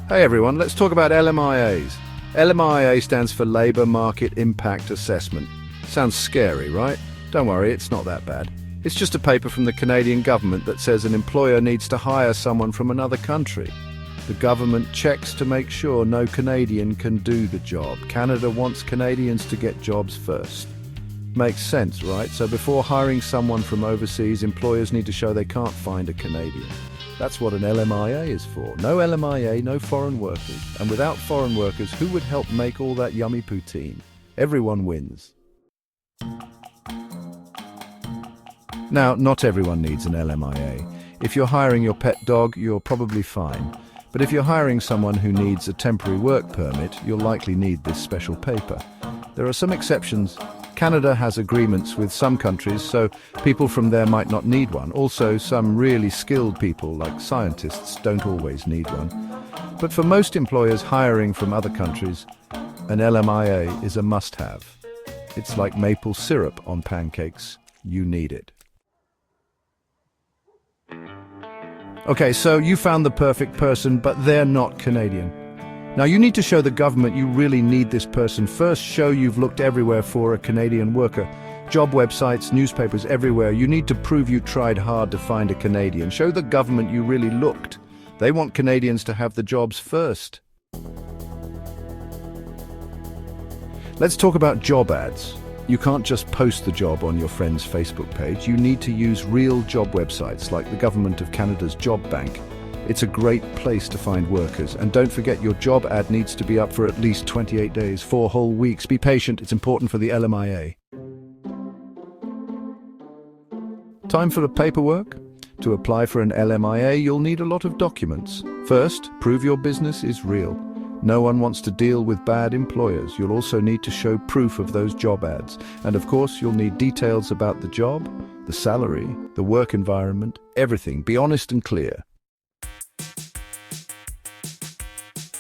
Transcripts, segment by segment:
Hey everyone, let's talk about LMIAs. LMIA stands for Labour Market Impact Assessment. Sounds scary, right? Don't worry, it's not that bad. It's just a paper from the Canadian government that says an employer needs to hire someone from another country. The government checks to make sure no Canadian can do the job. Canada wants Canadians to get jobs first. Makes sense, right? So before hiring someone from overseas, employers need to show they can't find a Canadian. That's what an LMIA is for. No LMIA, no foreign workers. And without foreign workers, who would help make all that yummy poutine? Everyone wins. Now, not everyone needs an LMIA. If you're hiring your pet dog, you're probably fine. But if you're hiring someone who needs a temporary work permit, you'll likely need this special paper. There are some exceptions. Canada has agreements with some countries, so people from there might not need one. Also, some really skilled people, like scientists, don't always need one. But for most employers hiring from other countries, an LMIA is a must-have. It's like maple syrup on pancakes. You need it. Okay, so you found the perfect person, but they're not Canadian. Now you need to show the government you really need this person. First, show you've looked everywhere for a Canadian worker. Job websites, newspapers, everywhere. You need to prove you tried hard to find a Canadian. Show the government you really looked. They want Canadians to have the jobs first. Let's talk about job ads. You can't just post the job on your friend's Facebook page. You need to use real job websites like the Government of Canada's Job Bank. It's a great place to find workers. And don't forget, your job ad needs to be up for at least 28 days, 4 whole weeks. Be patient, it's important for the LMIA. Time for the paperwork? To apply for an LMIA, you'll need a lot of documents. First, prove your business is real. No one wants to deal with bad employers. You'll also need to show proof of those job ads. And of course, you'll need details about the job, the salary, the work environment, everything. Be honest and clear.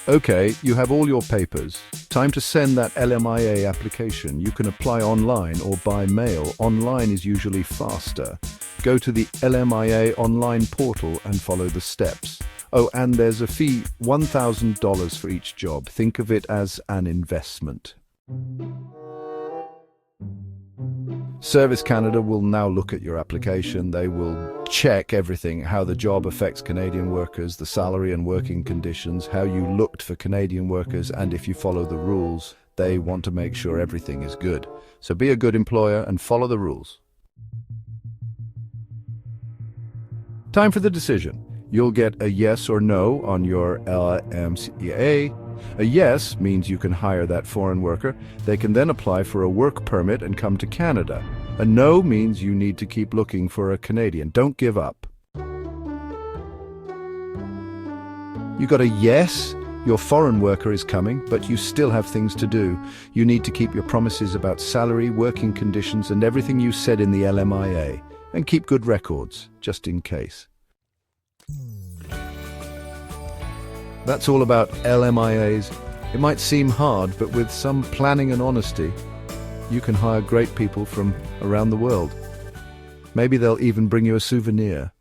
Okay, you have all your papers. Time to send that LMIA application. You can apply online or by mail. Online is usually faster. Go to the LMIA online portal and follow the steps. Oh, and there's a fee, $1,000 for each job. Think of it as an investment. Service Canada will now look at your application. They will check everything, how the job affects Canadian workers, the salary and working conditions, how you looked for Canadian workers, and if you follow the rules. They want to make sure everything is good. So be a good employer and follow the rules. Time for the decision. You'll get a yes or no on your LMIA. A yes means you can hire that foreign worker. They can then apply for a work permit and come to Canada. A no means you need to keep looking for a Canadian. Don't give up. You got a yes? Your foreign worker is coming, but you still have things to do. You need to keep your promises about salary, working conditions, and everything you said in the LMIA. And keep good records, just in case. That's all about LMIAs. It might seem hard, but with some planning and honesty, you can hire great people from around the world. Maybe they'll even bring you a souvenir.